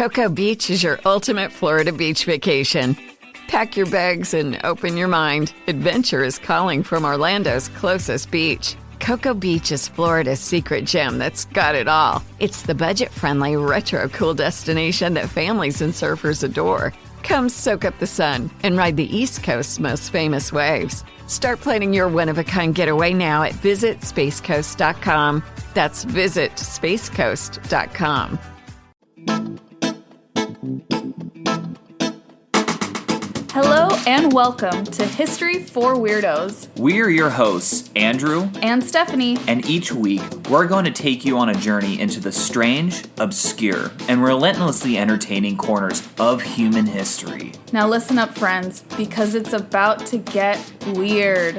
Cocoa Beach is your ultimate Florida beach vacation. Pack your bags and open your mind. Adventure is calling from Orlando's closest beach. Cocoa Beach is Florida's secret gem that's got it all. It's the budget-friendly, retro-cool destination that families and surfers adore. Come soak up the sun and ride the East Coast's most famous waves. Start planning your one-of-a-kind getaway now at visitspacecoast.com. That's visitspacecoast.com. Hello and welcome to History for Weirdos. We're your hosts, Andrew and Stephanie. And each week, we're going to take you on a journey into the strange, obscure, and relentlessly entertaining corners of human history. Now listen up, friends, because it's about to get weird.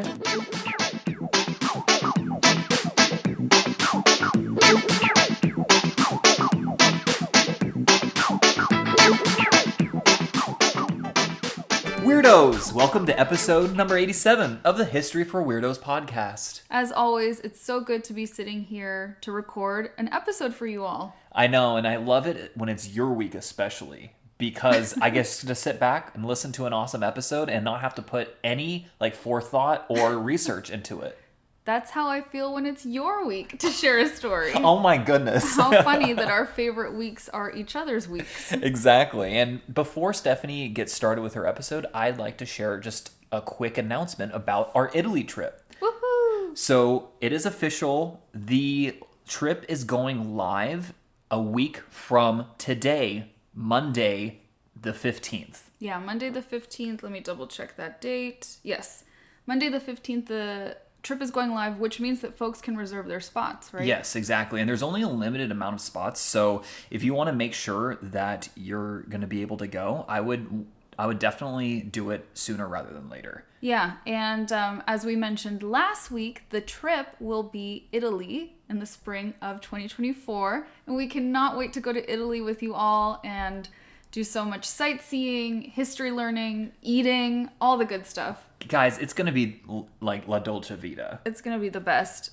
Weirdos! Welcome to episode number 87 of the History for Weirdos podcast. As always, it's so good to be sitting here to record an episode for you all. I know, and I love it when it's your week especially, because I get to sit back and listen to an awesome episode and not have to put any forethought or research into it. That's how I feel when it's your week to share a story. Oh my goodness. How funny that our favorite weeks are each other's weeks. Exactly. And before Stephanie gets started with her episode, I'd like to share just a quick announcement about our Italy trip. Woohoo! So it is official. The trip is going live a week from today, Monday the 15th. Yeah, Monday the 15th. Let me double check that date. Yes, Monday the 15th, the trip is going live, which means that folks can reserve their spots, right? Yes, exactly. And there's only a limited amount of spots. So if you want to make sure that you're going to be able to go, I would definitely do it sooner rather than later. Yeah. And as we mentioned last week, the trip will be Italy in the spring of 2024. And we cannot wait to go to Italy with you all and do so much sightseeing, history learning, eating, all the good stuff. Guys, it's going to be like La Dolce Vita. It's going to be the best.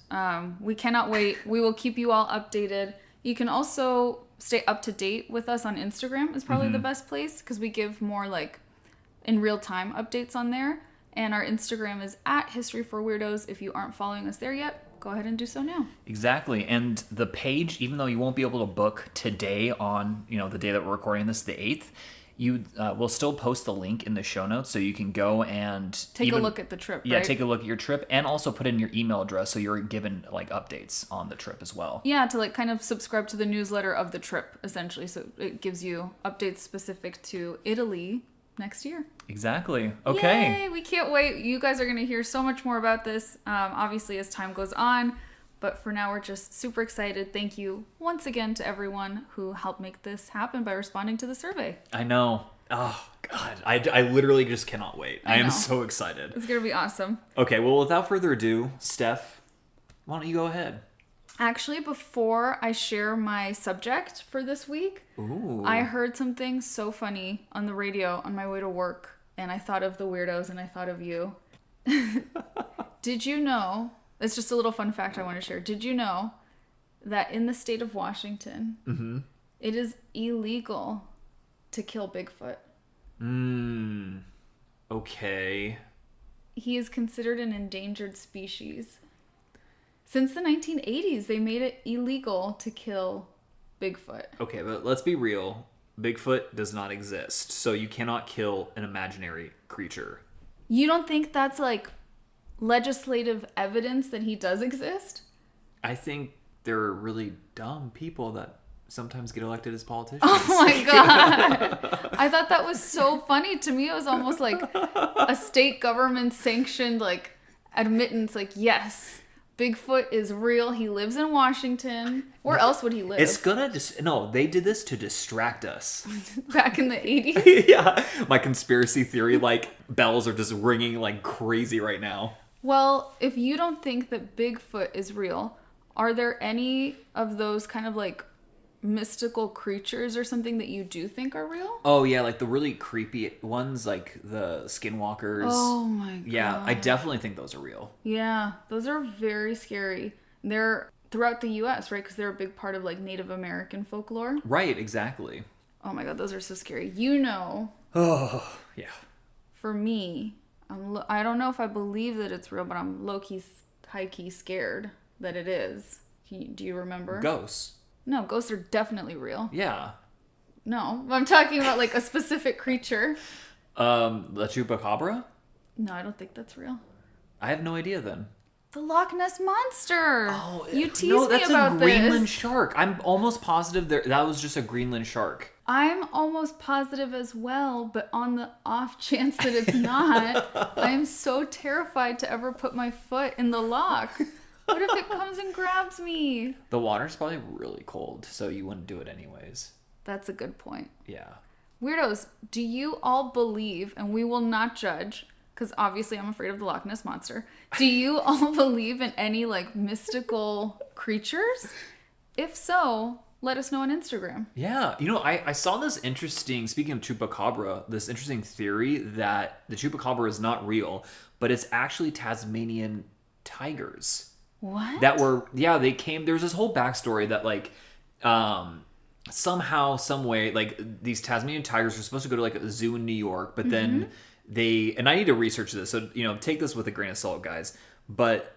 We cannot wait. We will keep you all updated. You can also stay up to date with us on Instagram is probably the best place because we give more in real time updates on there. And our Instagram is at History for Weirdos. If you aren't following us there yet, go ahead and do so now. Exactly. And the page, even though you won't be able to book today on, the day that we're recording this, the 8th, you will still post the link in the show notes so you can go and take a look at the trip, Yeah, right? take a look at your trip and also put in your email address so you're given updates on the trip as well. Yeah, to kind of subscribe to the newsletter of the trip, essentially. So it gives you updates specific to Italy next year. Exactly. Okay. Yay, we can't wait. You guys are going to hear so much more about this, obviously, as time goes on. But for now, we're just super excited. Thank you once again to everyone who helped make this happen by responding to the survey. I know. Oh, God. I literally just cannot wait. I am so excited. It's going to be awesome. Okay, well, without further ado, Steph, why don't you go ahead? Actually, before I share my subject for this week, I heard something so funny on the radio on my way to work. And I thought of the Weirdos and I thought of you. Did you know... It's just a little fun fact I want to share. Did you know that in the state of Washington, it is illegal to kill Bigfoot? Okay. He is considered an endangered species. Since the 1980s, they made it illegal to kill Bigfoot. Okay, but let's be real. Bigfoot does not exist, so you cannot kill an imaginary creature. You don't think that's legislative evidence that he does exist? I think they're really dumb people that sometimes get elected as politicians. Oh my God. I thought that was so funny. To me, it was almost like a state government sanctioned admittance, yes, Bigfoot is real. He lives in Washington. Where else would he live? It's gonna no, they did this to distract us. Back in the 80s? Yeah. My conspiracy theory bells are just ringing like crazy right now. Well, if you don't think that Bigfoot is real, are there any of those kind of mystical creatures or something that you do think are real? Oh yeah, the really creepy ones, the skinwalkers. Oh my God. Yeah, I definitely think those are real. Yeah, those are very scary. They're throughout the U.S., right? Because they're a big part of Native American folklore. Right, exactly. Oh my god, those are so scary. You know, Oh, yeah. for me, I don't know if I believe that it's real, but I'm low-key, high-key scared that it is. Do you remember? Ghosts. No, ghosts are definitely real. Yeah. No, I'm talking about like a specific creature. The chupacabra? No, I don't think that's real. I have no idea then. The Loch Ness Monster. Oh, you teased no, me that's about a Greenland this. shark. I'm almost positive that was just a Greenland shark. I'm almost positive as well, but on the off chance that it's not, I am so terrified to ever put my foot in the loch. What if it comes and grabs me? The water's probably really cold, so you wouldn't do it anyways. That's a good point. Yeah. Weirdos, do you all believe, and we will not judge, because obviously I'm afraid of the Loch Ness Monster. Do you all believe in any like mystical creatures? If so, let us know on Instagram. Yeah. You know, I saw this interesting, speaking of chupacabra, this interesting theory that the chupacabra is not real, but it's actually Tasmanian tigers. What? That were, yeah, they came, there's this whole backstory that like, somehow, some way, like these Tasmanian tigers were supposed to go to like a zoo in New York, but then they, and I need to research this, so, you know, take this with a grain of salt, guys, but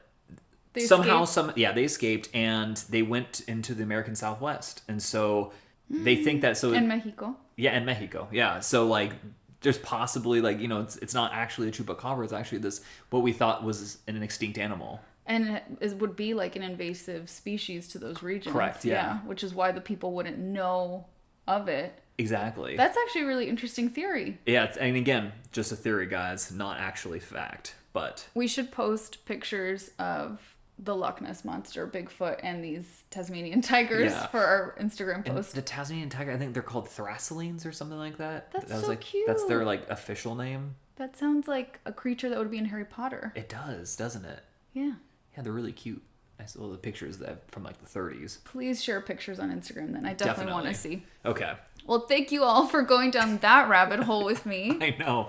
They somehow, escaped? they escaped and they went into the American Southwest. And so they think that, so, In Mexico. yeah, in Mexico. Yeah. So like, there's possibly like, you know, it's not actually a chupacabra. It's actually this, what we thought was an extinct animal. And it would be like an invasive species to those regions. Correct, yeah. Which is why the people wouldn't know of it. Exactly. That's actually a really interesting theory. Yeah. And again, just a theory, guys, not actually fact, but. We should post pictures of the Loch Ness Monster, Bigfoot, and these Tasmanian tigers for our Instagram And post. the Tasmanian tiger, I think they're called thrasylines or something like that. That's that was so like, cute. That's their like official name. That sounds like a creature that would be in Harry Potter. It does, doesn't it? Yeah. Yeah, they're really cute. I saw the pictures that from like the 30s. Please share pictures on Instagram then. I definitely want to see. Okay. Well, thank you all for going down that rabbit hole with me. I know.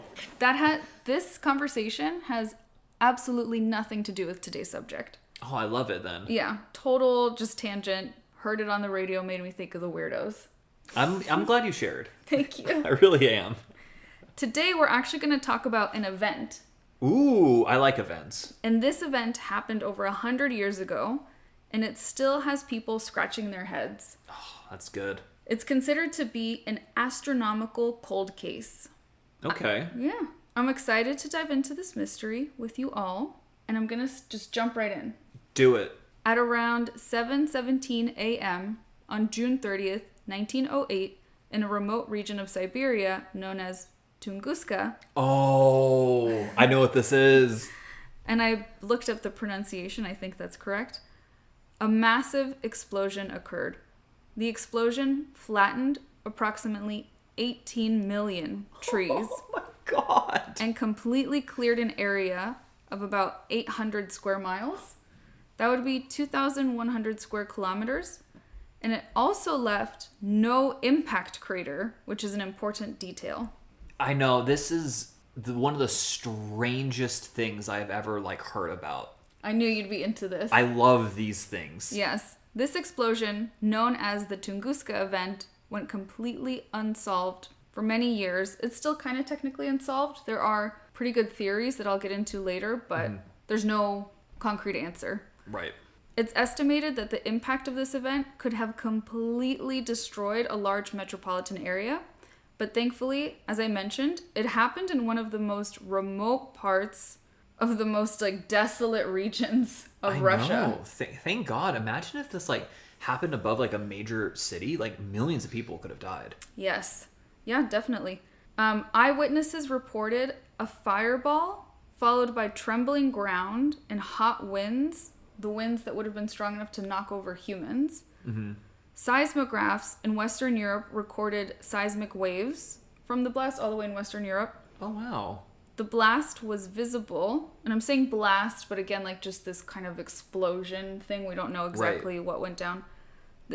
This conversation has absolutely nothing to do with today's subject. Oh, I love it then. Yeah, total just tangent. Heard it on the radio, made me think of the Weirdos. I'm glad you shared. Thank you. I really am. Today we're actually going to talk about an event. Ooh, I like events. And this event happened over 100 years ago, and it still has people scratching their heads. Oh, that's good. It's considered to be an astronomical cold case. Okay. Yeah. I'm excited to dive into this mystery with you all, and I'm going to just jump right in. Do it. At around 7:17 a.m. on June 30th, 1908, in a remote region of Siberia known as Tunguska, Oh, I know what this is. and I looked up the pronunciation, I think that's correct, a massive explosion occurred. The explosion flattened approximately 18 million trees Oh my god. and completely cleared an area of about 800 square miles. That would be 2,100 square kilometers. And it also left no impact crater, which is an important detail. I know, this is one of the strangest things I've ever like heard about. I knew you'd be into this. I love these things. Yes. This explosion, known as the Tunguska event, went completely unsolved for many years. It's still kind of technically unsolved. There are pretty good theories that I'll get into later, but there's no concrete answer. Right. It's estimated that the impact of this event could have completely destroyed a large metropolitan area. But thankfully, as I mentioned, it happened in one of the most remote parts of the most like desolate regions of Russia. Know. Thank God. Imagine if this like happened above like a major city, like millions of people could have died. Yes. Yeah, definitely. Eyewitnesses reported a fireball followed by trembling ground and hot winds, the winds that would have been strong enough to knock over humans. Mm-hmm. Seismographs in Western Europe recorded seismic waves from the blast all the way in Western Europe. Oh, wow. The blast was visible, and I'm saying blast, but again, like just this kind of explosion thing. We don't know exactly what went down.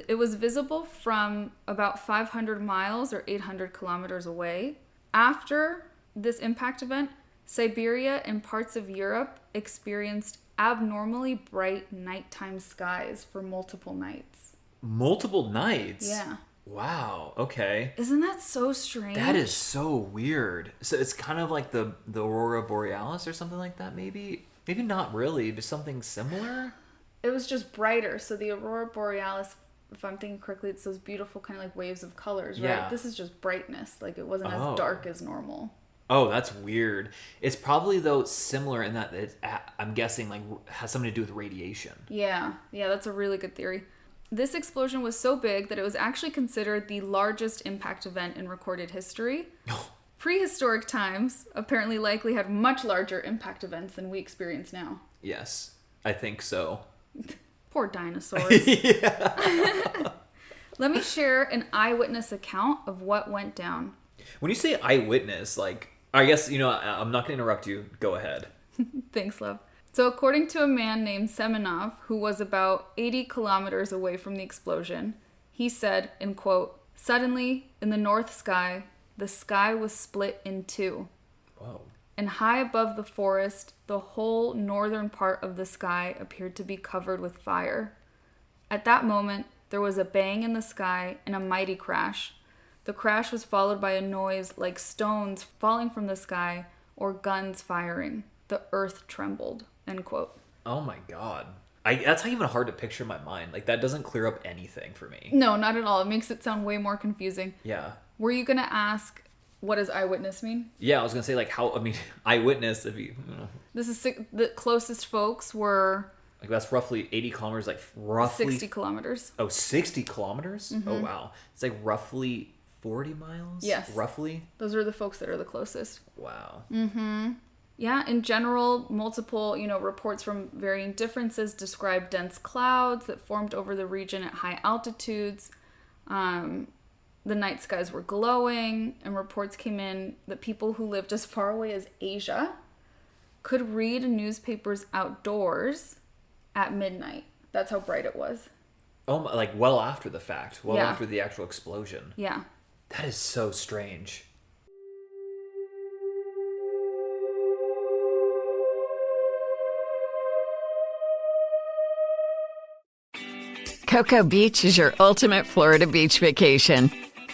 It was visible from about 500 miles or 800 kilometers away. After this impact event, Siberia and parts of Europe experienced abnormally bright nighttime skies for multiple nights. Multiple nights? Yeah. Wow. Okay. Isn't that so strange? That is so weird. So it's kind of like the aurora borealis or something like that, maybe? Maybe not really. Just something similar? It was just brighter. So the aurora borealis, if I'm thinking correctly, it's those beautiful kind of like waves of colors, right? Yeah. This is just brightness. Like it wasn't as dark as normal. Oh, that's weird. It's probably, though, similar in that I'm guessing, like, has something to do with radiation. Yeah, that's a really good theory. This explosion was so big that it was actually considered the largest impact event in recorded history. Prehistoric times apparently likely had much larger impact events than we experience now. Yes, I think so. Poor dinosaurs. Let me share an eyewitness account of what went down. When you say eyewitness, like, I guess, I'm not going to interrupt you. Go ahead. Thanks, love. So according to a man named Semenov, who was about 80 kilometers away from the explosion, he said, in quote, "Suddenly, in the north sky, the sky was split in two. Whoa. And high above the forest, the whole northern part of the sky appeared to be covered with fire. At that moment, there was a bang in the sky and a mighty crash. The crash was followed by a noise like stones falling from the sky or guns firing. The earth trembled." End quote. Oh my god. That's even hard to picture in my mind. Like, that doesn't clear up anything for me. No, not at all. It makes it sound way more confusing. Yeah. Were you going to ask, what does eyewitness mean? Yeah, I was going to say, like, eyewitness, if you... This is the closest folks were... Like, that's roughly 80 kilometers, like, roughly... 60 kilometers. Oh, 60 kilometers? Mm-hmm. Oh, wow. It's, like, roughly 40 miles? Yes. Roughly? Those are the folks that are the closest. Wow. Mm-hmm. Yeah, in general, multiple, reports from varying differences describe dense clouds that formed over the region at high altitudes. The night skies were glowing, and reports came in that people who lived as far away as Asia could read newspapers outdoors at midnight. That's how bright it was. Oh, like, well after the fact. Well Yeah. after the actual explosion. Yeah. That is so strange. Cocoa Beach is your ultimate Florida beach vacation.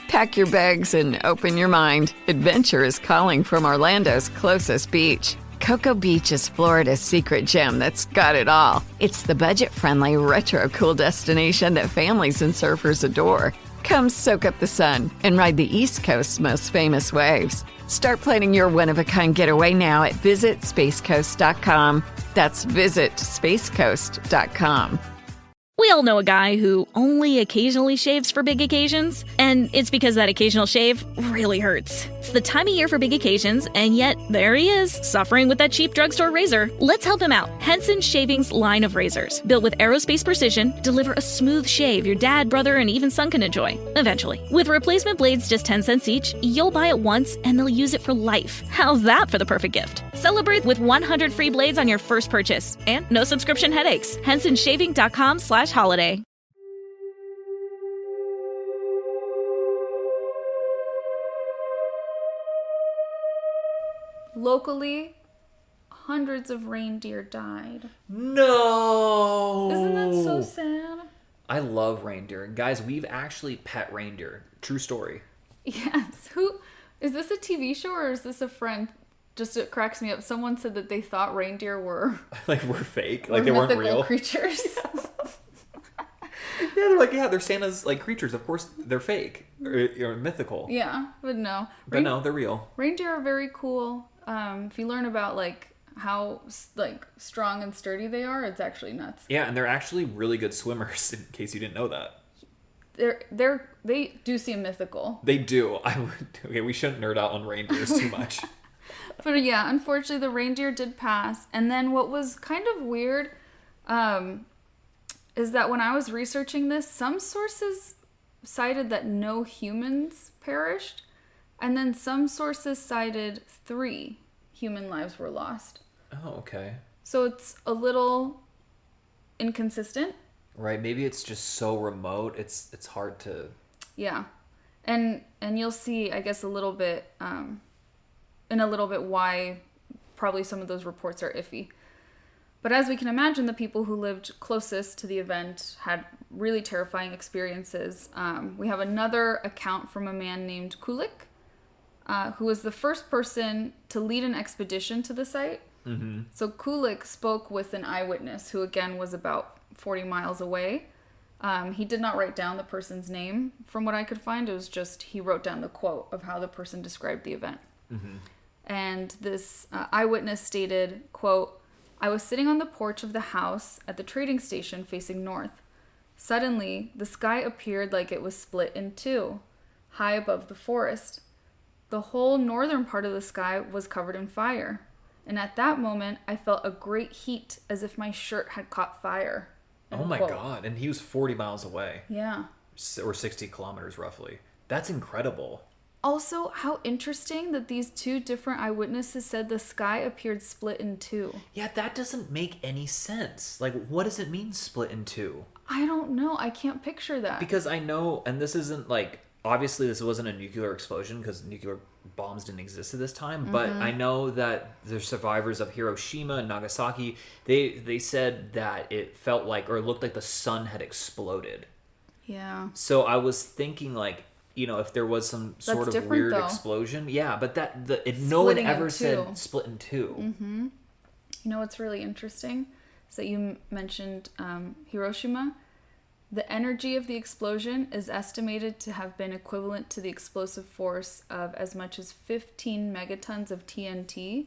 Pack your bags and open your mind. Adventure is calling from Orlando's closest beach. Cocoa Beach is Florida's secret gem that's got it all. It's the budget-friendly, retro-cool destination that families and surfers adore. Come soak up the sun and ride the East Coast's most famous waves. Start planning your one-of-a-kind getaway now at visitspacecoast.com. That's visitspacecoast.com. We all know a guy who only occasionally shaves for big occasions, and it's because that occasional shave really hurts. It's the time of year for big occasions, and yet there he is, suffering with that cheap drugstore razor. Let's help him out. Henson Shaving's line of razors, built with aerospace precision, deliver a smooth shave your dad, brother, and even son can enjoy, eventually. With replacement blades just 10 cents each, you'll buy it once, and they'll use it for life. How's that for the perfect gift? Celebrate with 100 free blades on your first purchase, and no subscription headaches. HensonShaving.com/holiday. Locally, hundreds of reindeer died. No! Isn't that so sad? I love reindeer. Guys, we've actually pet reindeer. True story. Yes. Who is this, a TV show or is this a friend? Just, it cracks me up. Someone said that they thought reindeer were Like, we're fake. Like, they weren't mythical real. creatures. Yeah, they're like, yeah, they're Santa's, like, creatures. Of course, they're fake. Or mythical. Yeah, but no. But no, they're real. Reindeer are very cool. If you learn about, like, how, like, strong and sturdy they are, it's actually nuts. Yeah, and they're actually really good swimmers, in case you didn't know that. They do seem mythical. They do. Okay, we shouldn't nerd out on reindeers too much. But yeah, unfortunately, the reindeer did pass. And then what was kind of weird is that when I was researching this, some sources cited that no humans perished. And then some sources cited 3 human lives were lost. Oh, okay. So it's a little inconsistent. Right, maybe it's just so remote, it's hard to... Yeah. And you'll see, I guess, a little bit, in a little bit why probably some of those reports are iffy. But as we can imagine, the people who lived closest to the event had really terrifying experiences. We have another account from a man named Kulik, who was the first person to lead an expedition to the site. Mm-hmm. So Kulik spoke with an eyewitness who, again, was about 40 miles away. He did not write down the person's name from what I could find. It was just he wrote down the quote of how the person described the event. Mm-hmm. And this eyewitness stated, quote, "I was sitting on the porch of the house at the trading station facing north. Suddenly, the sky appeared like it was split in two, high above the forest. The whole northern part of the sky was covered in fire. And at that moment, I felt a great heat as if my shirt had caught fire." Oh my God. And he was 40 miles away. Yeah. Or 60 kilometers roughly. That's incredible. Also, how interesting that these two different eyewitnesses said the sky appeared split in two. Yeah, that doesn't make any sense. Like, what does it mean split in two? I don't know. I can't picture that. Because I know, and this isn't like, obviously this wasn't a nuclear explosion because nuclear bombs didn't exist at this time, but I know that the survivors of Hiroshima and Nagasaki, they said that it felt like, or it looked like the sun had exploded. Yeah. So I was thinking like, you know, if there was some sort of weird explosion. Yeah, but no one ever said split in two. Mm-hmm. You know what's really interesting? So you mentioned Hiroshima. The energy of the explosion is estimated to have been equivalent to the explosive force of as much as 15 megatons of TNT,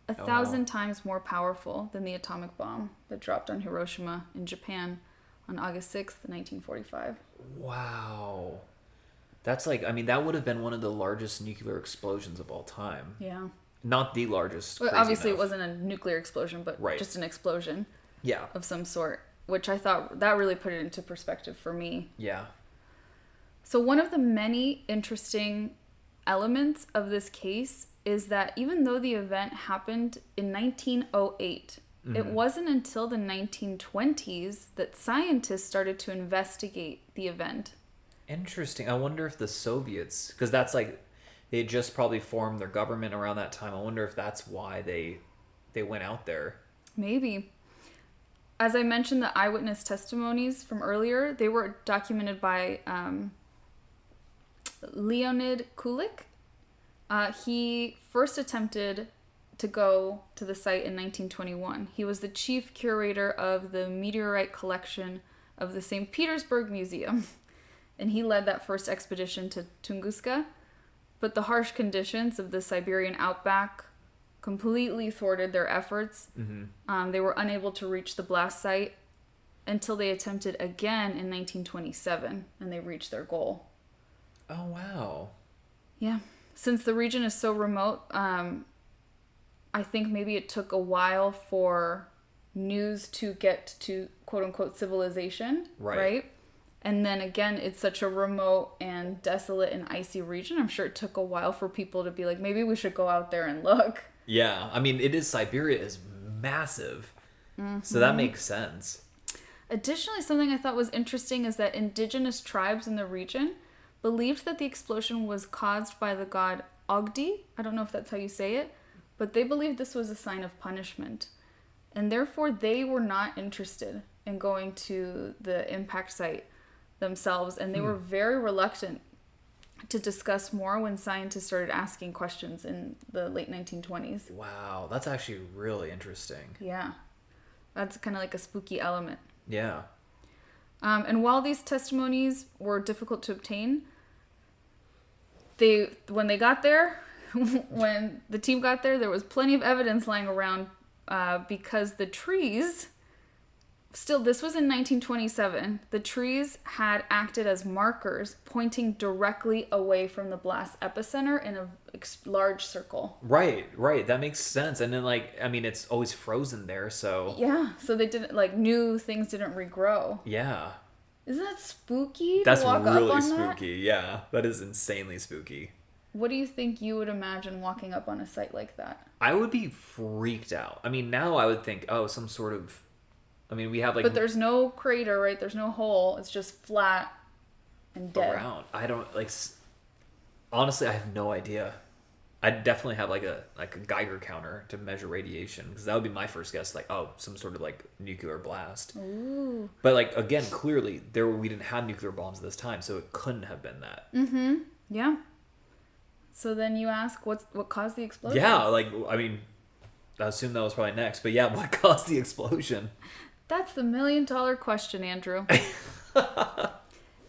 1,000 times more powerful than the atomic bomb that dropped on Hiroshima in Japan on August 6th, 1945. Wow. That's like, I mean, that would have been one of the largest nuclear explosions of all time. Yeah. Not the largest. Well, obviously, it wasn't a nuclear explosion, but just an explosion. Yeah. Of some sort, which I thought that really put it into perspective for me. Yeah. So one of the many interesting elements of this case is that even though the event happened in 1908, it wasn't until the 1920s that scientists started to investigate the event. Interesting. I wonder if the Soviets, because that's like, they had just probably formed their government around that time. I wonder if that's why they went out there. Maybe. As I mentioned, the eyewitness testimonies from earlier, they were documented by Leonid Kulik. He first attempted to go to the site in 1921. He was the chief curator of the meteorite collection of the St. Petersburg Museum. And he led that first expedition to Tunguska. But the harsh conditions of the Siberian outback completely thwarted their efforts. Mm-hmm. They were unable to reach the blast site until they attempted again in 1927, and they reached their goal. Oh, wow. Yeah. Since the region is so remote, I think maybe it took a while for news to get to quote-unquote civilization, right? And then again, it's such a remote and desolate and icy region. I'm sure it took a while for people to be like, maybe we should go out there and look. Yeah, I mean, Siberia is massive. Mm-hmm. So that makes sense. Additionally, something I thought was interesting is that indigenous tribes in the region believed that the explosion was caused by the god Ogdi. I don't know if that's how you say it, but they believed this was a sign of punishment. And therefore, they were not interested in going to the impact site themselves, and they were very reluctant to discuss more when scientists started asking questions in the late 1920s. Wow, that's actually really interesting. Yeah, that's kind of like a spooky element. Yeah. And while these testimonies were difficult to obtain, when they got there, when the team got there was plenty of evidence lying around because the trees... Still, this was in 1927. The trees had acted as markers pointing directly away from the blast epicenter in a large circle. Right. That makes sense. And then, it's always frozen there, so... Yeah, so they didn't, new things didn't regrow. Yeah. Isn't that spooky That's to walk really up on spooky, yeah. That is insanely spooky. What do you think you would imagine walking up on a site like that? I would be freaked out. I mean, now I would think, some sort of... we have But there's no crater, right? There's no hole. It's just flat and dead. Around. I don't, honestly, I have no idea. I'd definitely have like a Geiger counter to measure radiation, because that would be my first guess. Like, oh, some sort of like nuclear blast. Ooh. But like again, clearly we didn't have nuclear bombs at this time, so it couldn't have been that. Mm-hmm. Yeah. So then you ask, what caused the explosion? Yeah, like I mean, I assume that was probably next, but yeah, what caused the explosion? That's the $1 million question, Andrew.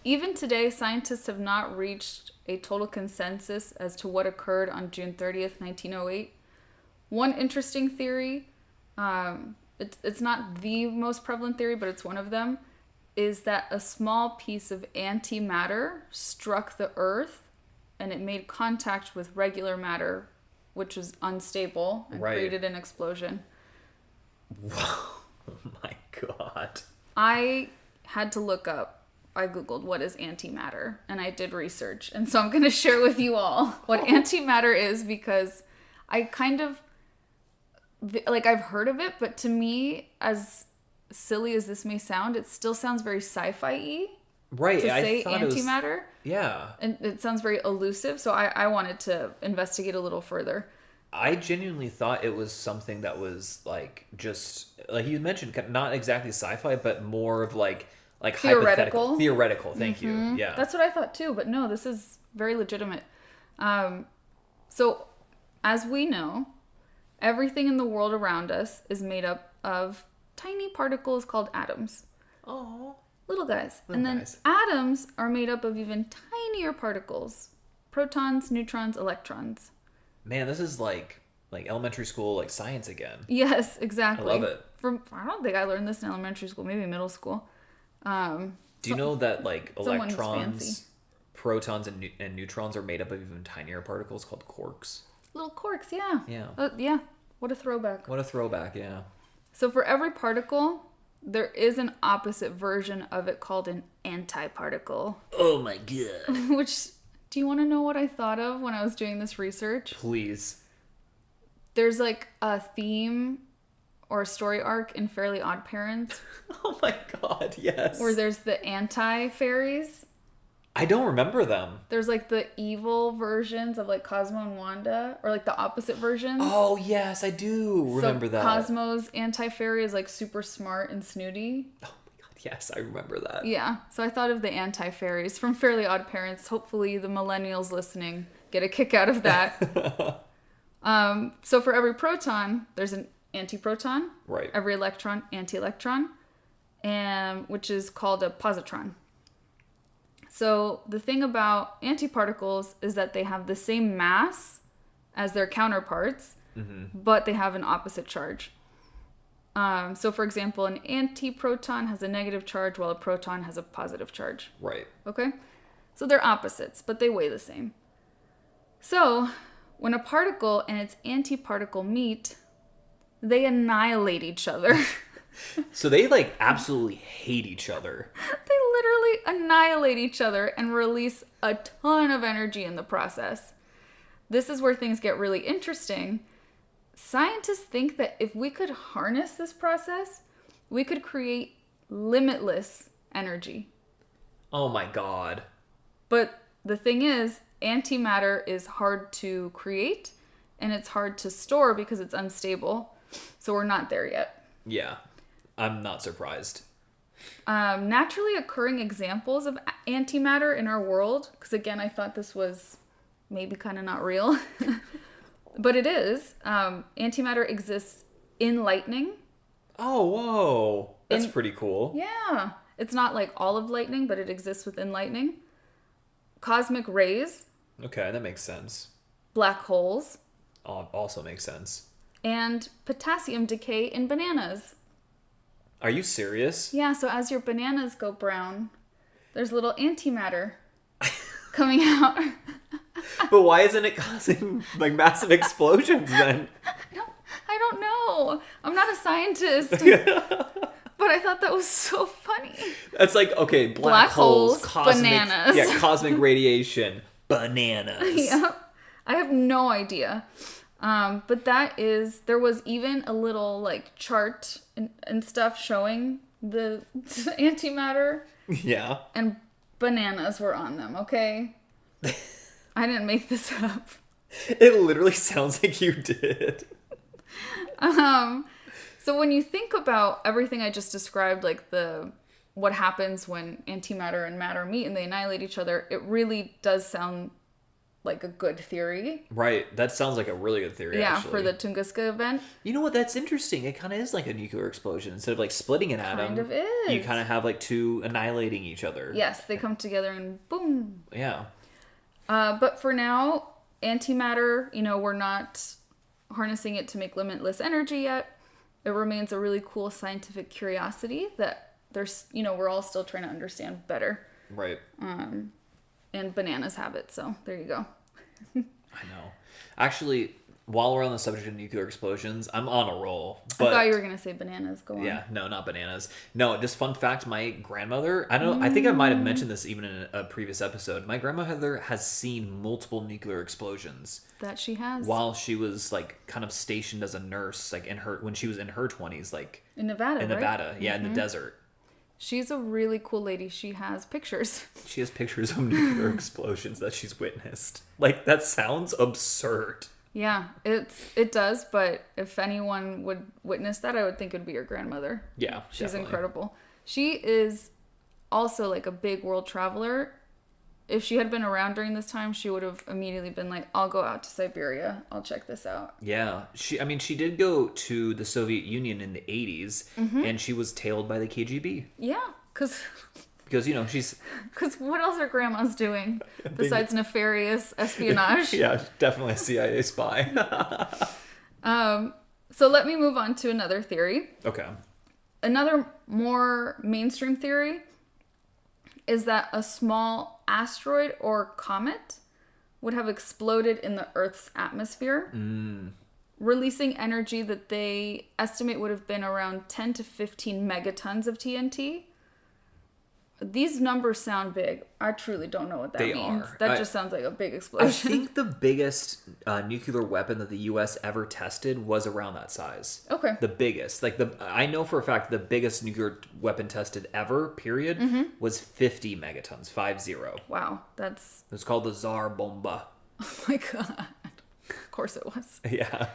Even today, scientists have not reached a total consensus as to what occurred on June 30th, 1908. One interesting theory, it's not the most prevalent theory, but it's one of them, is that a small piece of antimatter struck the Earth and it made contact with regular matter, which was unstable, and created an explosion. Wow. Oh my God. I had to look up. I googled what is antimatter, and I did research, and so I'm going to share with you all what antimatter is, because I kind of like, I've heard of it, but to me, as silly as this may sound, it still sounds very sci-fi-y. Right. To say antimatter. Yeah. And it sounds very elusive, so I wanted to investigate a little further. I genuinely thought it was something that was like, just like you mentioned, not exactly sci-fi, but more of like theoretical. Thank you. Yeah. That's what I thought too, but no, this is very legitimate. So as we know, everything in the world around us is made up of tiny particles called atoms. Oh. Little guys. And then atoms are made up of even tinier particles. Protons, neutrons, electrons. Man, this is like elementary school, like science again. Yes, exactly. I love it. I don't think I learned this in elementary school, maybe middle school. Do you know that like electrons, protons, and neutrons are made up of even tinier particles called quarks? Little quarks, yeah. Yeah. Yeah. What a throwback. What a throwback, yeah. So for every particle, there is an opposite version of it called an antiparticle. Oh my God. Which, do you want to know what I thought of when I was doing this research? Please. There's like a theme or a story arc in Fairly Odd Parents. Oh my God, yes. Where there's the anti-fairies. I don't remember them. There's like the evil versions of like Cosmo and Wanda, or like the opposite versions. Oh yes, I do remember that. Cosmo's anti-fairy is like super smart and snooty. Oh my God, yes, I remember that. Yeah, so I thought of the anti-fairies from Fairly Odd Parents. Hopefully the millennials listening get a kick out of that. So for every proton, there's an antiproton. Right. Every electron, anti-electron, and which is called a positron. So the thing about antiparticles is that they have the same mass as their counterparts, but they have an opposite charge. So for example, an antiproton has a negative charge while a proton has a positive charge. Right. Okay? So they're opposites, but they weigh the same. So when a particle and its antiparticle meet, they annihilate each other. So they like absolutely hate each other. They literally annihilate each other and release a ton of energy in the process. This is where things get really interesting. Scientists think that if we could harness this process, we could create limitless energy. Oh my God. But the thing is, antimatter is hard to create and it's hard to store because it's unstable. So we're not there yet. Yeah. I'm not surprised. Naturally occurring examples of antimatter in our world, because again, I thought this was maybe kind of not real, but it is. Antimatter exists in lightning. Oh, whoa. That's pretty cool. Yeah. It's not like all of lightning, but it exists within lightning. Cosmic rays. Okay, that makes sense. Black holes. Also makes sense. And potassium decay in bananas. Are you serious? Yeah, so as your bananas go brown, there's little antimatter coming out. But why isn't it causing like massive explosions then? I don't know. I'm not a scientist. But I thought that was so funny. That's like, okay, black holes, cosmic, bananas. Yeah, cosmic radiation, bananas. Yeah. I have no idea. But there was even a little like chart and stuff showing the antimatter. Yeah. And bananas were on them, okay? I didn't make this up. It literally sounds like you did. So when you think about everything I just described, like what happens when antimatter and matter meet and they annihilate each other, it really does sound like a good theory. Right. That sounds like a really good theory, Yeah, actually. for the Tunguska event. You know what? That's interesting. It kind of is like a nuclear explosion. Instead of like splitting an atom, Kind of is. you kind of have like two annihilating each other. Yes, they come together and boom. Yeah. But for now, antimatter, we're not harnessing it to make limitless energy yet. It remains a really cool scientific curiosity that we're all still trying to understand better. Right. And bananas have it, so there you go. I know. Actually, while we're on the subject of nuclear explosions, I'm on a roll. But, I thought you were going to say bananas. Go on. Yeah, no, not bananas. No, just fun fact, my grandmother, I think I might have mentioned this even in a previous episode. My grandmother has seen multiple nuclear explosions. That she has. While she was like kind of stationed as a nurse, like when she was in her 20s, like in Nevada, in Nevada, right? Yeah, in the desert. She's a really cool lady. She has pictures. She has pictures of nuclear explosions that she's witnessed. Like, that sounds absurd. Yeah, it does, but if anyone would witness that, I would think it'd be your grandmother. Yeah, she's definitely incredible. She is also like a big world traveler. If she had been around during this time, she would have immediately been like, I'll go out to Siberia. I'll check this out. Yeah. She did go to the Soviet Union in the 80s, and she was tailed by the KGB. Yeah, because she's... Because what else are grandmas doing besides nefarious espionage? Yeah, definitely a CIA spy. So let me move on to another theory. Okay. Another more mainstream theory is that a small asteroid or comet would have exploded in the Earth's atmosphere, releasing energy that they estimate would have been around 10 to 15 megatons of TNT. These numbers sound big. I truly don't know what that means. That just sounds like a big explosion. I think the biggest nuclear weapon that the U.S. ever tested was around that size. Okay. The biggest. I know for a fact the biggest nuclear weapon tested ever, period, was 50 megatons, 50. Wow, that's... It's called the Tsar Bomba. Oh my god. Of course it was. Yeah.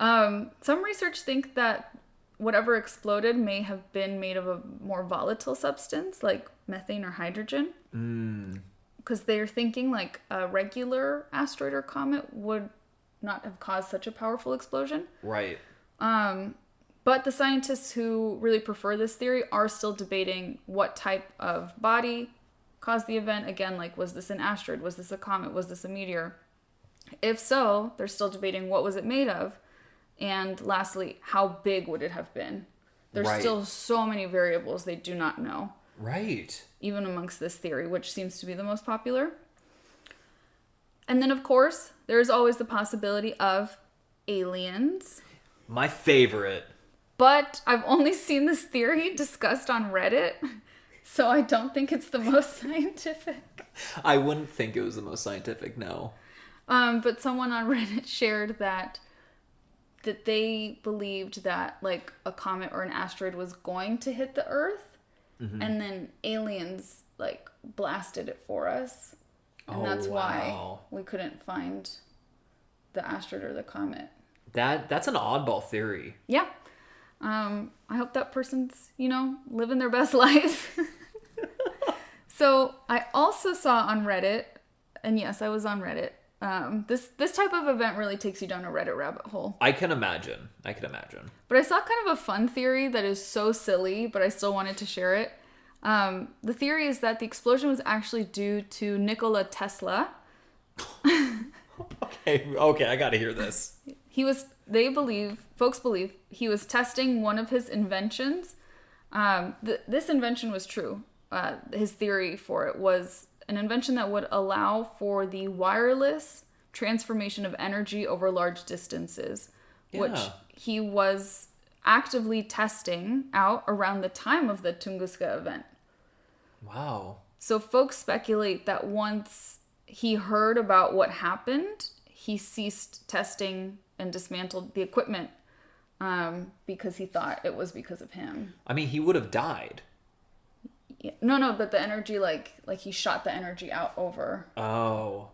Some research think that whatever exploded may have been made of a more volatile substance, like methane or hydrogen. Because they're thinking like a regular asteroid or comet would not have caused such a powerful explosion. Right. But the scientists who really prefer this theory are still debating what type of body caused the event. Again, like, was this an asteroid? Was this a comet? Was this a meteor? If so, they're still debating what was it made of. And lastly, how big would it have been? There's still so many variables they do not know. Right. Even amongst this theory, which seems to be the most popular. And then, of course, there's always the possibility of aliens. My favorite. But I've only seen this theory discussed on Reddit, so I don't think it's the most scientific. I wouldn't think it was the most scientific, no. But someone on Reddit shared that they believed that like a comet or an asteroid was going to hit the Earth, and then aliens like blasted it for us, and that's why we couldn't find the asteroid or the comet. That's an oddball theory. Yeah. I hope that person's, living their best life. So I also saw on Reddit, and yes, I was on Reddit. This type of event really takes you down a Reddit rabbit hole. I can imagine. But I saw kind of a fun theory that is so silly, but I still wanted to share it. The theory is that the explosion was actually due to Nikola Tesla. Okay, I gotta hear this. Folks believe he was testing one of his inventions. This invention was true. His theory for it was an invention that would allow for the wireless transformation of energy over large distances, which he was actively testing out around the time of the Tunguska event. Wow. So folks speculate that once he heard about what happened, he ceased testing and dismantled the equipment because he thought it was because of him. I mean, he would have died. Yeah. No, but the energy, like he shot the energy out over. Oh,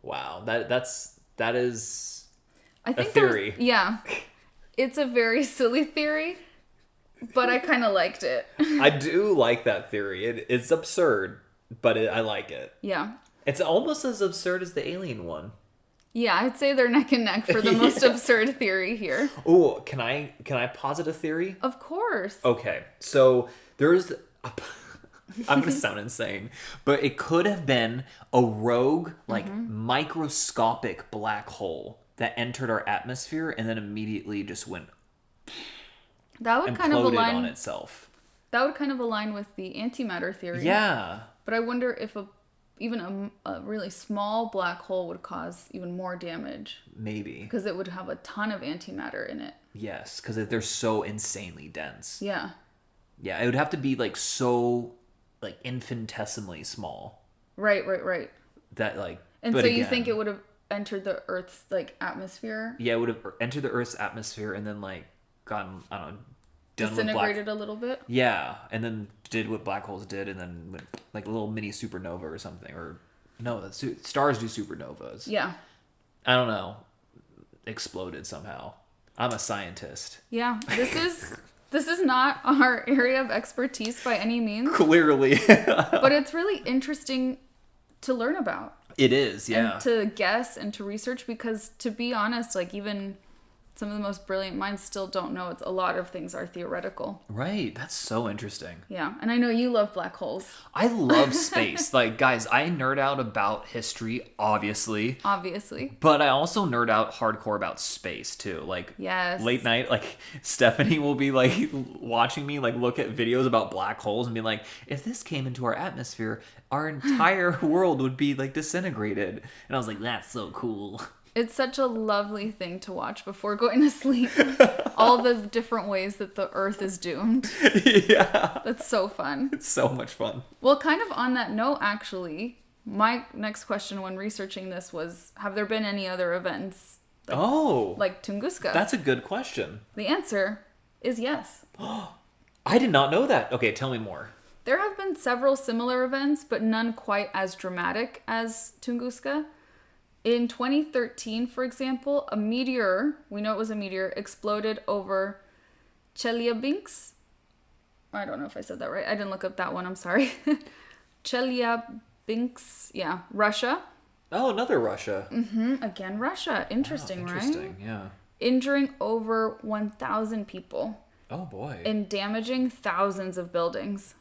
wow. That's That is I think a theory. Yeah. It's a very silly theory, but I kind of liked it. I do like that theory. It's absurd, but I like it. Yeah. It's almost as absurd as the alien one. Yeah, I'd say they're neck and neck for the most absurd theory here. Oh, can I posit a theory? Of course. Okay, so there's... I'm going to sound insane, but it could have been a rogue, like, microscopic black hole that entered our atmosphere and then immediately just went That would kind of imploded align on itself. That would kind of align with the antimatter theory. Yeah. But I wonder if even a really small black hole would cause even more damage. Maybe. Because it would have a ton of antimatter in it. Yes, because they're so insanely dense. Yeah. Yeah, it would have to be like so like infinitesimally small. Right. That like And but so you again, think it would have entered the Earth's like atmosphere? Yeah, it would have entered the Earth's atmosphere and then like gotten, I don't know, done with Disintegrated a little bit? Yeah, and then did what black holes did and then went like a little mini supernova or something. Or no, stars do supernovas. Yeah. I don't know. Exploded somehow. I'm a scientist. Yeah. This is not our area of expertise by any means. Clearly. But it's really interesting to learn about. It is, yeah. And to guess and to research, because to be honest, like even some of the most brilliant minds still don't know. A lot of things are theoretical. Right. That's so interesting. Yeah. And I know you love black holes. I love space. Like, guys, I nerd out about history, obviously. But I also nerd out hardcore about space, too. Like, yes. Late night, like, Stephanie will be, like, watching me, like, look at videos about black holes and be like, if this came into our atmosphere, our entire world would be, like, disintegrated. And I was like, that's so cool. It's such a lovely thing to watch before going to sleep. All the different ways that the Earth is doomed. Yeah. That's so fun. It's so much fun. Well, kind of on that note, actually, my next question when researching this was, have there been any other events? Like Tunguska? That's a good question. The answer is yes. I did not know that. Okay, tell me more. There have been several similar events, but none quite as dramatic as Tunguska. In 2013, for example, a meteor, we know it was a meteor, exploded over Chelyabinsk. I don't know if I said that right. I didn't look up that one. I'm sorry. Chelyabinsk, yeah, Russia. Oh, another Russia. Again, Russia. Interesting, right? Interesting, yeah. Injuring over 1,000 people. Oh, boy. And damaging thousands of buildings.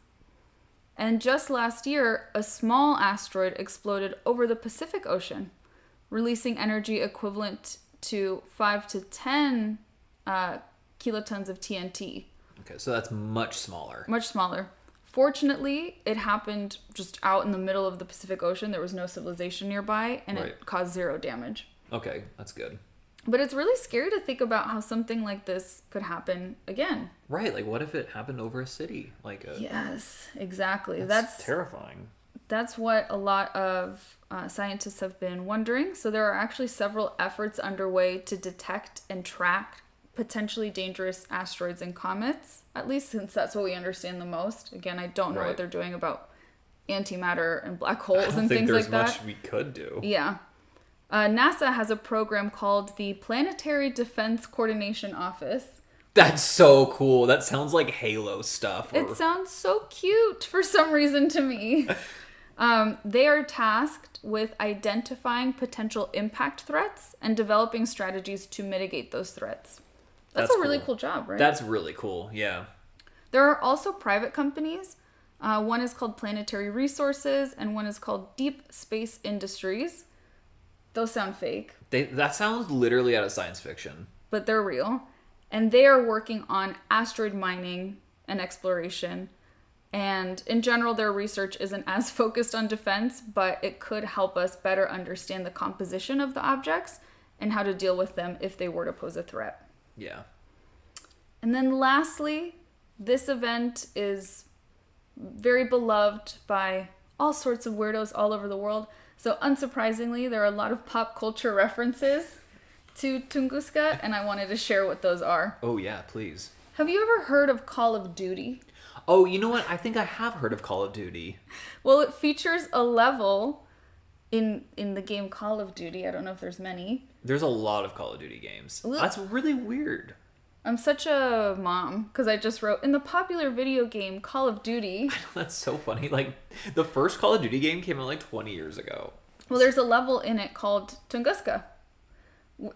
And just last year, a small asteroid exploded over the Pacific Ocean, releasing energy equivalent to 5 to 10 kilotons of TNT. Okay, so that's much smaller. Much smaller. Fortunately, it happened just out in the middle of the Pacific Ocean. There was no civilization nearby, and Right. it caused zero damage. Okay, that's good. But it's really scary to think about how something like this could happen again. Right, like what if it happened over a city? Yes, exactly. That's terrifying. That's what a lot of scientists have been wondering. So there are actually several efforts underway to detect and track potentially dangerous asteroids and comets, at least since that's what we understand the most. Again, I don't know what they're doing about antimatter and black holes and things like that. I don't think there's much we could do. Yeah. NASA has a program called the Planetary Defense Coordination Office. That's so cool. That sounds like Halo stuff. It sounds so cute for some reason to me. They are tasked with identifying potential impact threats and developing strategies to mitigate those threats. That's a really cool job, right? That's really cool, yeah. There are also private companies. One is called Planetary Resources, and one is called Deep Space Industries. Those sound fake. That sounds literally out of science fiction. But they're real. And they are working on asteroid mining and exploration. And in general, their research isn't as focused on defense, but it could help us better understand the composition of the objects and how to deal with them if they were to pose a threat. Yeah. And then lastly, this event is very beloved by all sorts of weirdos all over the world. So unsurprisingly, there are a lot of pop culture references to Tunguska, and I wanted to share what those are. Oh, yeah, please. Have you ever heard of Call of Duty? Oh, you know what? I think I have heard of Call of Duty. Well, it features a level in the game Call of Duty. I don't know if there's many. There's a lot of Call of Duty games. Ugh. That's really weird. I'm such a mom because I just wrote in the popular video game Call of Duty. That's so funny. Like, the first Call of Duty game came out like 20 years ago. Well, there's a level in it called Tunguska,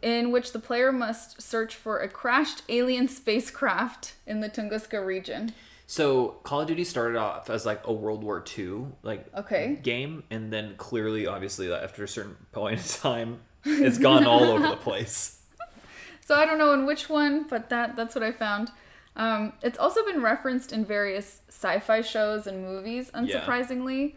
in which the player must search for a crashed alien spacecraft in the Tunguska region. So Call of Duty started off as like a World War II game, and then clearly, obviously, after a certain point in time, it's gone all over the place. So I don't know in which one, but that's what I found. It's also been referenced in various sci-fi shows and movies, unsurprisingly.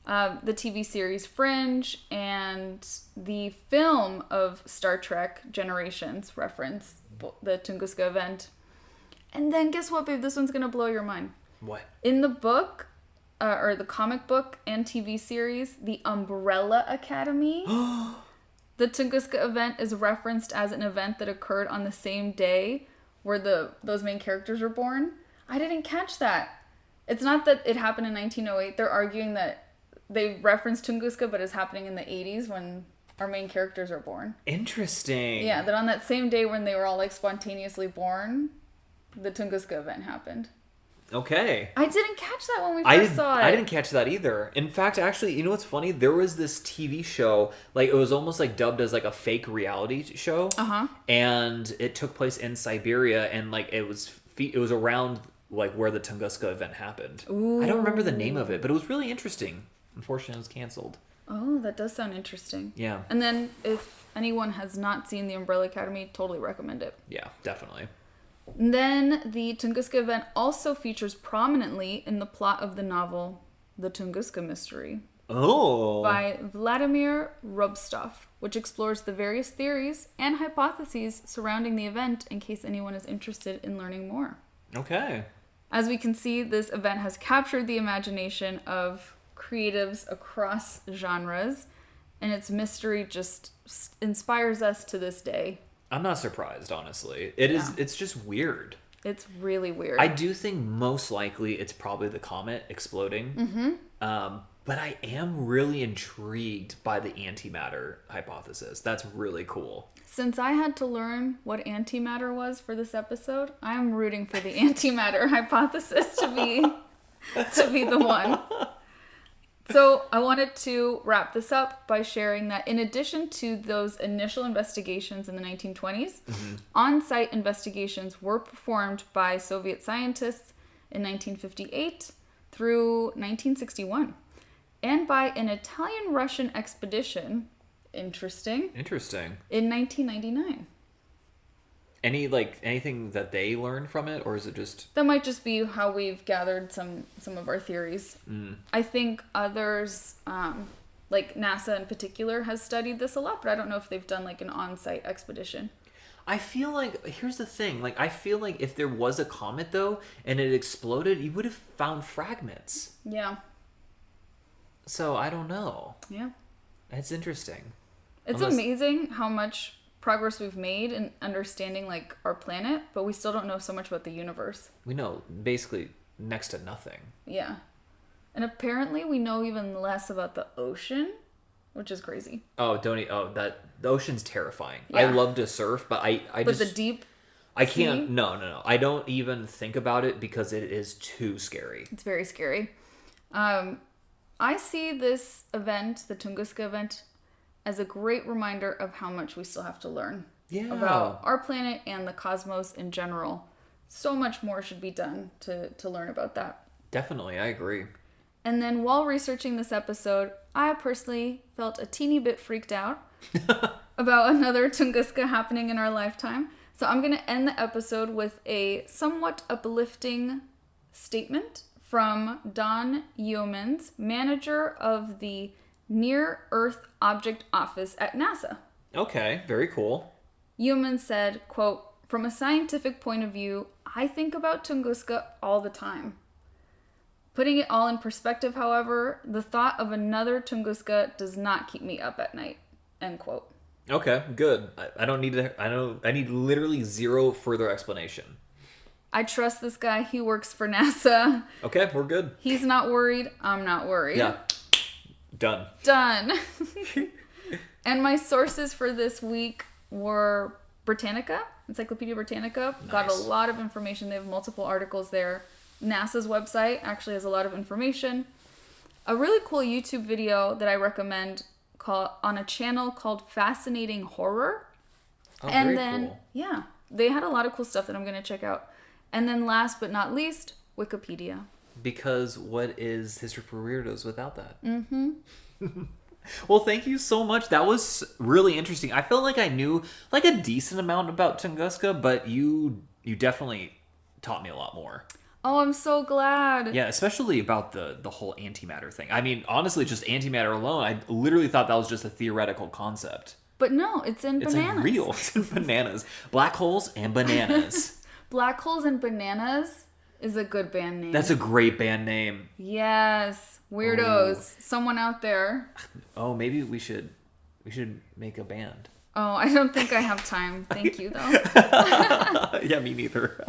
The TV series Fringe and the film of Star Trek Generations reference the Tunguska event. And then guess what, babe? This one's going to blow your mind. What? In the book, or the comic book and TV series, The Umbrella Academy, the Tunguska event is referenced as an event that occurred on the same day where those main characters were born. I didn't catch that. It's not that it happened in 1908. They're arguing that they referenced Tunguska, but it's happening in the 80s when our main characters are born. Interesting. Yeah, that on that same day when they were all like spontaneously born, the Tunguska event happened. Okay. I didn't catch that when we first saw it. I didn't catch that either. In fact, actually, you know what's funny? There was this TV show, like it was almost like dubbed as like a fake reality show. Uh-huh. And it took place in Siberia, and like it was around like where the Tunguska event happened. Ooh. I don't remember the name of it, but it was really interesting. Unfortunately, it was canceled. Oh, that does sound interesting. Yeah. And then if anyone has not seen The Umbrella Academy, totally recommend it. Yeah, definitely. And then the Tunguska event also features prominently in the plot of the novel The Tunguska Mystery. Oh. By Vladimir Rubstov, which explores the various theories and hypotheses surrounding the event in case anyone is interested in learning more. Okay. As we can see, this event has captured the imagination of creatives across genres, and its mystery just inspires us to this day. I'm not surprised, honestly. It's just weird. It's really weird. I do think most likely it's probably the comet exploding. Mm-hmm. But I am really intrigued by the antimatter hypothesis. That's really cool. Since I had to learn what antimatter was for this episode, I'm rooting for the antimatter hypothesis to be the one. So I wanted to wrap this up by sharing that in addition to those initial investigations in the 1920s, on-site investigations were performed by Soviet scientists in 1958 through 1961, and by an Italian-Russian expedition, interesting, in 1999. Anything that they learned from it, or is it just... That might just be how we've gathered some of our theories. I think others, like NASA in particular, has studied this a lot, but I don't know if they've done like an on-site expedition. I feel like, here's the thing, like I feel like if there was a comet though, and it exploded, you would have found fragments. Yeah. So I don't know. Yeah. It's interesting. It's amazing how much progress we've made in understanding like our planet, but we still don't know so much about the universe. We know basically next to nothing. Yeah. And apparently we know even less about the ocean, which is crazy. The ocean's terrifying. Yeah. I love to surf, but But the deep I can't. No. I don't even think about it because it is too scary. It's very scary. I see this event, the Tunguska event, as a great reminder of how much we still have to learn about our planet and the cosmos in general. So much more should be done to learn about that. Definitely, I agree. And then while researching this episode, I personally felt a teeny bit freaked out about another Tunguska happening in our lifetime. So I'm going to end the episode with a somewhat uplifting statement from Don Yeomans, manager of the Near Earth Object Office at NASA. Okay, very cool. Yeomans said, quote, "From a scientific point of view, I think about Tunguska all the time. Putting it all in perspective, however, the thought of another Tunguska does not keep me up at night." End quote. Okay, good. I need literally zero further explanation. I trust this guy. He works for NASA. Okay, we're good. He's not worried. I'm not worried. Yeah. Done. And my sources for this week were Britannica, Encyclopedia Britannica. Nice. Got a lot of information. They have multiple articles there. NASA's website actually has a lot of information. A really cool YouTube video that I recommend on a channel called Fascinating Horror. Oh, and very then, cool. yeah, they had a lot of cool stuff that I'm going to check out. And then last but not least, Wikipedia. Because what is History for Weirdos without that? Mm-hmm. Well, thank you so much. That was really interesting. I felt like I knew like a decent amount about Tunguska, but you definitely taught me a lot more. Oh, I'm so glad. Yeah, especially about the whole antimatter thing. I mean, honestly, just antimatter alone, I literally thought that was just a theoretical concept. But no, it's in bananas. It's like real. It's in bananas. Black holes and bananas. Black Holes and Bananas is a good band name. That's a great band name. Yes. Weirdos. Oh. Someone out there. Oh, maybe we should make a band. Oh, I don't think I have time. Thank you, though. Yeah, me neither.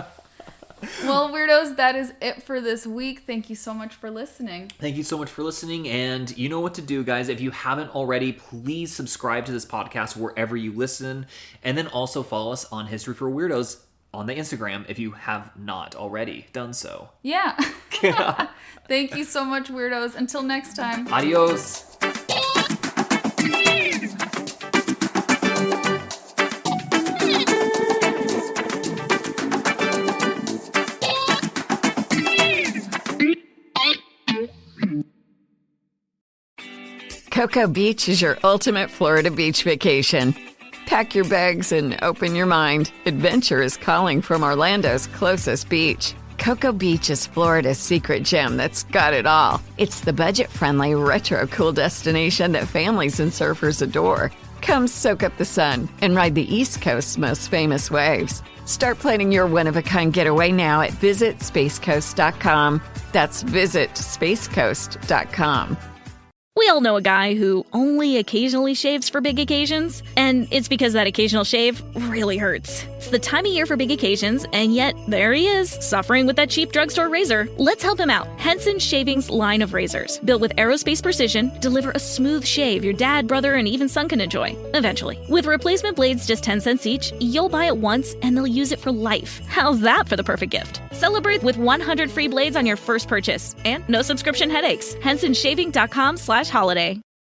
Well, Weirdos, that is it for this week. Thank you so much for listening. Thank you so much for listening, and you know what to do, guys. If you haven't already, please subscribe to this podcast wherever you listen, and then also follow us on History for Weirdos on the Instagram if you have not already done so. Yeah. Thank you so much, Weirdos. Until next time. Adios. Cocoa Beach is your ultimate Florida beach vacation. Pack your bags and open your mind. Adventure is calling from Orlando's closest beach. Cocoa Beach is Florida's secret gem that's got it all. It's the budget-friendly, retro-cool destination that families and surfers adore. Come soak up the sun and ride the East Coast's most famous waves. Start planning your one-of-a-kind getaway now at visitspacecoast.com. That's visitspacecoast.com. We all know a guy who only occasionally shaves for big occasions, and it's because that occasional shave really hurts. It's the time of year for big occasions, and yet there he is, suffering with that cheap drugstore razor. Let's help him out. Henson Shaving's line of razors, built with aerospace precision, deliver a smooth shave your dad, brother, and even son can enjoy, eventually. With replacement blades just 10 cents each, you'll buy it once, and they'll use it for life. How's that for the perfect gift? Celebrate with 100 free blades on your first purchase, and no subscription headaches. HensonShaving.com/holiday.